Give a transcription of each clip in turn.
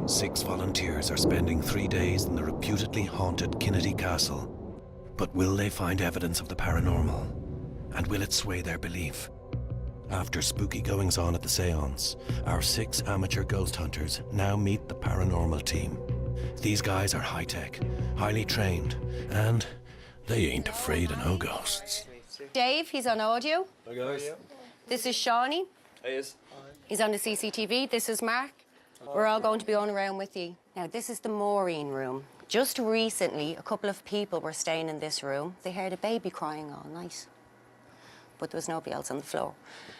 6 volunteers are spending 3 days in the reputedly haunted Kennedy Castle. But will they find evidence of the paranormal? And will it sway their belief? After spooky goings-on at the seance, our 6 amateur ghost hunters now meet the paranormal team. These guys are high-tech, highly trained, and they ain't afraid of no ghosts. Dave, he's on audio. Hi guys. This is Shawnee. Hey. He's on the CCTV. This is Mark. We're all going to be on around with you. Now, this is the Maureen room. Just recently, a couple of people were staying in this room. They heard a baby crying all night, but there was nobody else on the floor.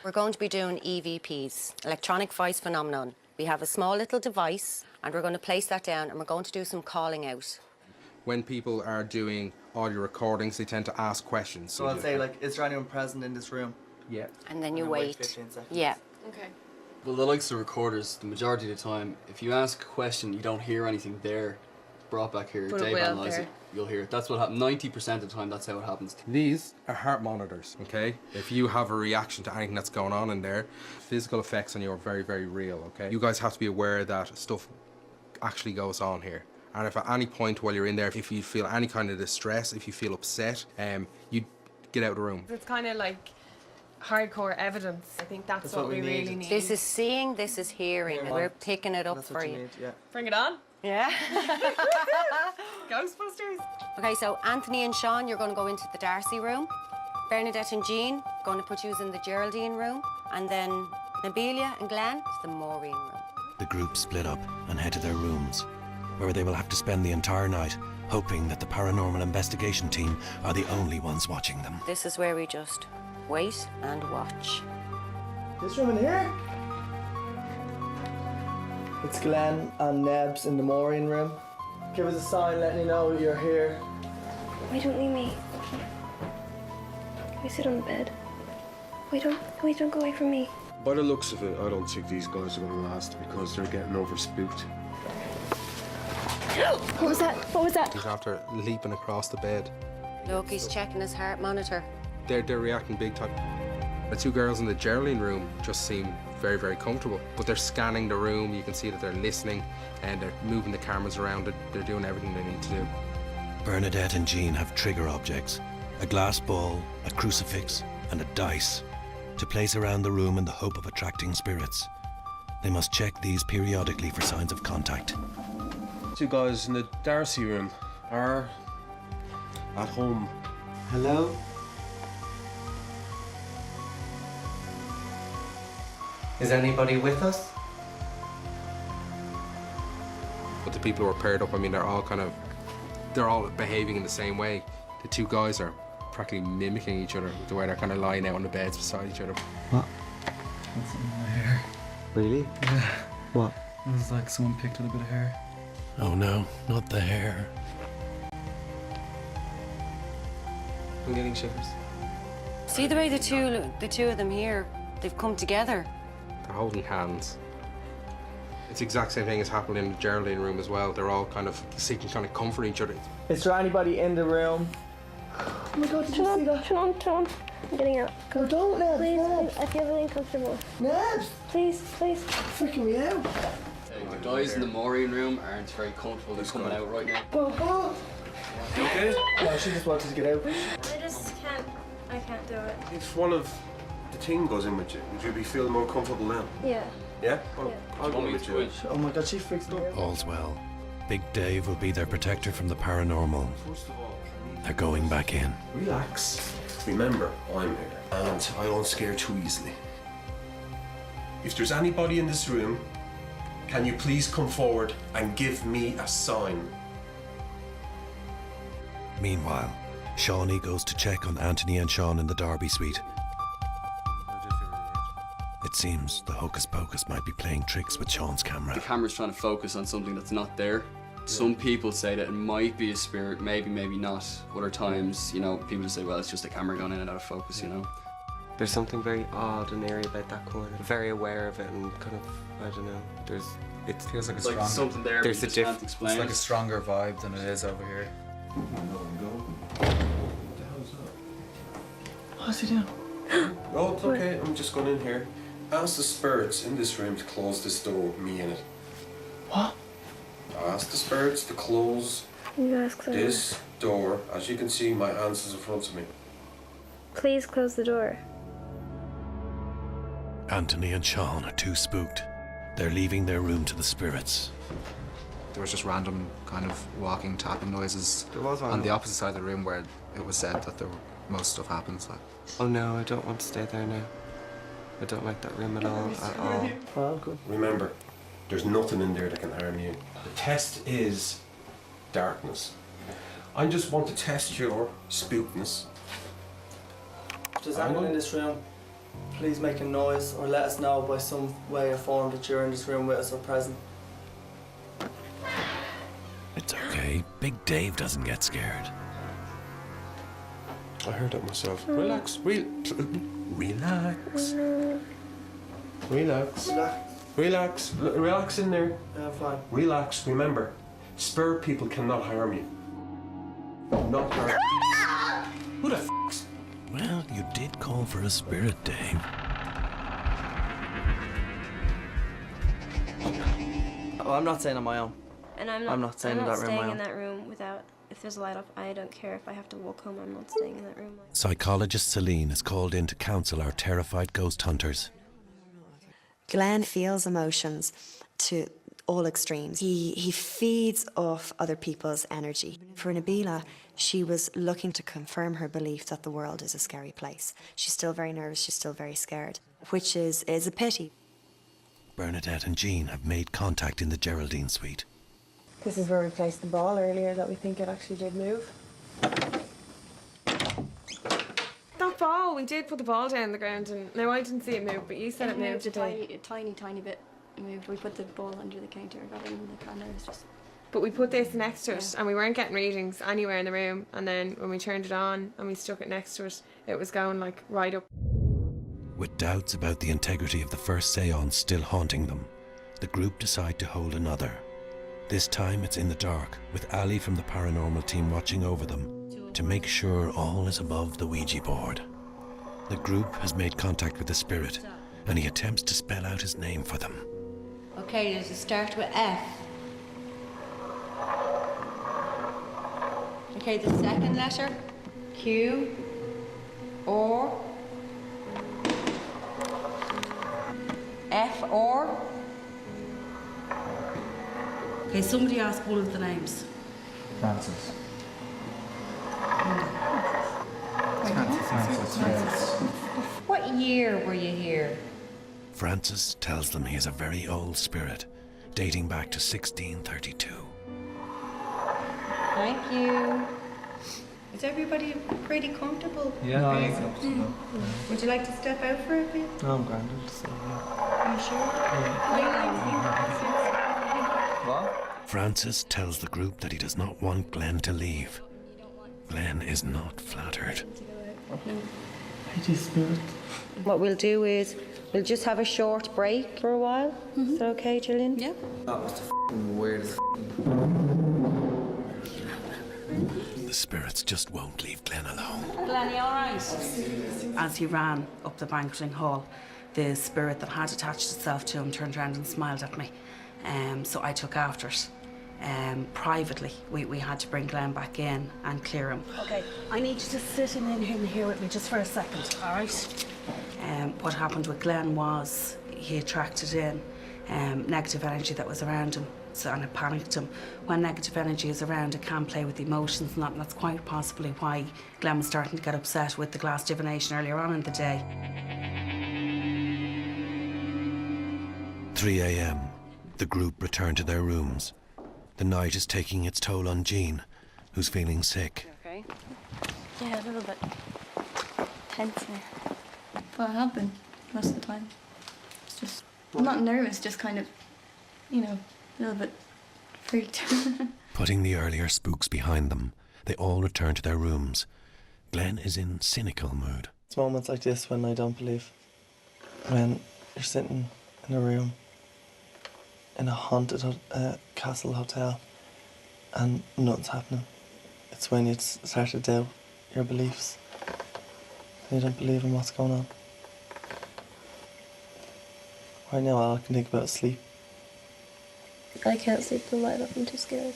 We're going to be doing EVPs, electronic voice phenomenon. We have a small little device, and we're going to place that down, and we're going to do some calling out. When people are doing audio recordings, they tend to ask questions. So I'll say, like, is there anyone present in this room? Yeah. And then you And wait. 15 seconds. Yeah. Okay. Well, the likes of recorders, the majority of the time, if you ask a question, you don't hear anything there, brought back here, But it Dave will analyse there. it, you'll hear it. That's what happens. 90% of the time, that's how it happens. These are heart monitors, okay? If you have a reaction to anything that's going on in there, physical effects on you are very, very real, okay? You guys have to be aware that stuff actually goes on here. And if at any point while you're in there, if you feel any kind of distress, if you feel upset, you get out of the room. It's kind of like hardcore evidence. I think that's what we really need. This is seeing, this is hearing, and we're picking it up That's for what you. need, yeah. Bring it on. Yeah. Ghostbusters. Okay, so Anthony and Sean, you're going to go into the Darcy room. Bernadette and Jean, going to put you in the Geraldine room. And then Nabelia and Glenn, to the Maureen room. The group split up and head to their rooms, where they will have to spend the entire night hoping that the paranormal investigation team are the only ones watching them. This is where we just wait and watch. This room in here? It's Glenn and Nebs in the Maureen room. Give us a sign letting you know you're here. Why don't leave me? Can we sit on the bed? Wait, don't go away from me. By the looks of it, I don't think these guys are going to last because they're getting over spooked. What was that? What was that? He's after leaping across the bed. Look, he's checking his heart monitor. They're reacting big time. The 2 girls in the Geraldine room just seem very, very comfortable, but they're scanning the room. You can see that they're listening and they're moving the cameras around. They're doing everything they need to do. Bernadette and Jean have trigger objects, a glass ball, a crucifix, and a dice to place around the room in the hope of attracting spirits. They must check these periodically for signs of contact. 2 guys in the Darcy room are at home. Hello? Is anybody with us? But the people who are paired up, I mean, they're all behaving in the same way. The 2 guys are practically mimicking each other, the way they're kind of lying out on the beds beside each other. What? What's in my hair? Really? Yeah. What? It was like someone picked at a bit of hair. Oh no, not the hair. I'm getting shivers. See the way the two of them here, they've come together. They're holding hands. It's the exact same thing as happened in the Geraldine room as well. They're all kind of seeking kind of comfort each other. Is there anybody in the room? Oh my god, did you see that? Turn on. I'm getting out. Go, don't, Nebs. Please, Nebs. I feel really uncomfortable. Nebs! Please. Freaking me out. The guys in the Maureen room aren't very comfortable. They're coming out right now. Oh. You okay? No, she just wanted to get out. I can't do it. If one of the team goes in with you, would you be feeling more comfortable now? Yeah. Yeah? Well, I'll go Want me with to you. win? Oh my god, she freaks me out. All's well. Big Dave will be their protector from the paranormal. First of all, They're going back in. relax. Remember, I'm here, and I won't scare too easily. If there's anybody in this room, can you please come forward and give me a sign? Meanwhile, Shawnee goes to check on Anthony and Sean in the Derby suite. It seems the Hocus Pocus might be playing tricks with Sean's camera. The camera's trying to focus on something that's not there. Some people say that it might be a spirit, maybe not. Other times, you know, people just say, well, it's just a camera going in and out of focus, you know. There's something very odd and airy about that corner. Very aware of it and kind of, I don't know, It feels like It's like there's something there, but you just can't explain It's like it. a stronger vibe than it is over here. What's he doing? Oh, it's okay. I'm just going in here. Ask the spirits in this room to close this door with me in it. What? I ask the spirits to close You ask them. this door. As you can see, my hands is in front of me. Please close the door. Anthony and Sean are too spooked. They're leaving their room to the spirits. There was just random kind of walking, tapping noises There was on random. the opposite side of the room where it was said that most stuff happens. Like. Oh no, I don't want to stay there now. I don't like that room at all, at all. Well, good. Remember, there's nothing in there that can harm you. The test is darkness. I just want to test your spookness. If there's anyone in this room, please make a noise or let us know by some way or form that you're in this room with us or present. It's okay. Big Dave doesn't get scared. I heard that myself. Relax. Relax. Relax. Relax. Relax in there. Yeah, fine. Relax. Remember, spirit people cannot harm you. Not harm. Who the f***s? Well, you did call for a spirit, Dave. Oh, I'm not saying on my own. And I'm not staying in that room, staying Maya. in that room without. If there's a light up, I don't care. If I have to walk home, I'm not staying in that room. Psychologist Celine is called in to counsel our terrified ghost hunters. Glenn feels emotions to all extremes. He feeds off other people's energy. For Nabila, she was looking to confirm her belief that the world is a scary place. She's still very nervous, she's still very scared, which is a pity. Bernadette and Jean have made contact in the Geraldine suite. This is where we placed the ball earlier that we think it actually did move. That ball, we did put the ball down the ground, and now I didn't see it move, but you said it moved today. A tiny bit moved. We put the ball under the counter, got it in the corner. It was just. But we put this next to it, and we weren't getting readings anywhere in the room. And then when we turned it on and we stuck it next to it, it was going like right up. With doubts about the integrity of the first seance still haunting them, the group decide to hold another. This time it's in the dark, with Ali from the paranormal team watching over them to make sure all is above the Ouija board. The group has made contact with the spirit, and he attempts to spell out his name for them. Okay, does it start with F? Okay, the second letter, Q, or, F, or. Okay, somebody ask one of the names. Francis. What year were you here? Francis tells them he is a very old spirit, dating back to 1632. Thank you. Is everybody pretty comfortable? Yeah, no, I Would you like to step out for a bit? No, I'm grand. Are you sure? What? Francis tells the group that he does not want Glenn to leave. Glenn is not flattered. Hey, spirit. What we'll do is we'll just have a short break for a while. Is that okay, Gillian? Yeah. That was the weirdest. The spirits just won't leave Glenn alone. Glenn, you all right? As he ran up the banqueting hall, the spirit that had attached itself to him turned around and smiled at me. So I took after it. Privately, we had to bring Glenn back in and clear him. Okay, I need you to sit in here with me just for a second, all right? What happened with Glenn was he attracted in negative energy that was around him, and it panicked him. When negative energy is around, it can play with emotions and that's quite possibly why Glenn was starting to get upset with the glass divination earlier on in the day. 3 a.m. The group return to their rooms. The night is taking its toll on Jean, who's feeling sick. Okay. Yeah, a little bit tense now. Well, I have been most of the time. It's just, I'm not nervous, just kind of, you know, a little bit freaked. Putting the earlier spooks behind them, they all return to their rooms. Glenn is in cynical mood. It's moments like this when I don't believe. When you're sitting in a room in a haunted castle hotel and nothing's happening. It's when you start to doubt your beliefs. You don't believe in what's going on. Right now all I can think about is sleep. I can't sleep the light off, I'm too scared.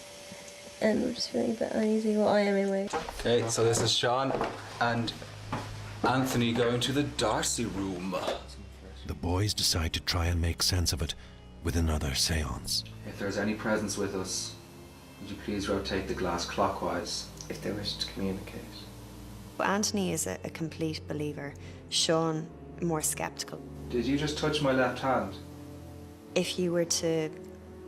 And we're just feeling a bit uneasy. Well, I am anyway. Okay, so this is Sean and Anthony going to the Darcy room. The boys decide to try and make sense of it with another seance. If there's any presence with us, would you please rotate the glass clockwise? If they wish to communicate. Anthony is a complete believer. Sean, more sceptical. Did you just touch my left hand? If you were to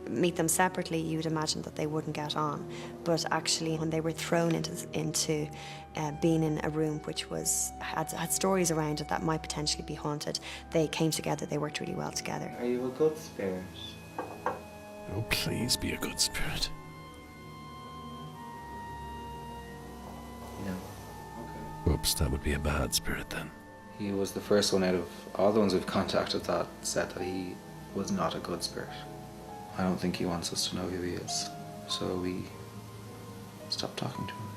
meet them separately, you would imagine that they wouldn't get on. But actually, when they were thrown into being in a room which had stories around it that might potentially be haunted, they came together, they worked really well together. Are you a good spirit? Oh, please be a good spirit. No. Oops, that would be a bad spirit then. He was the first one out of all the ones we've contacted that said that he was not a good spirit. I don't think he wants us to know who he is, so we stopped talking to him.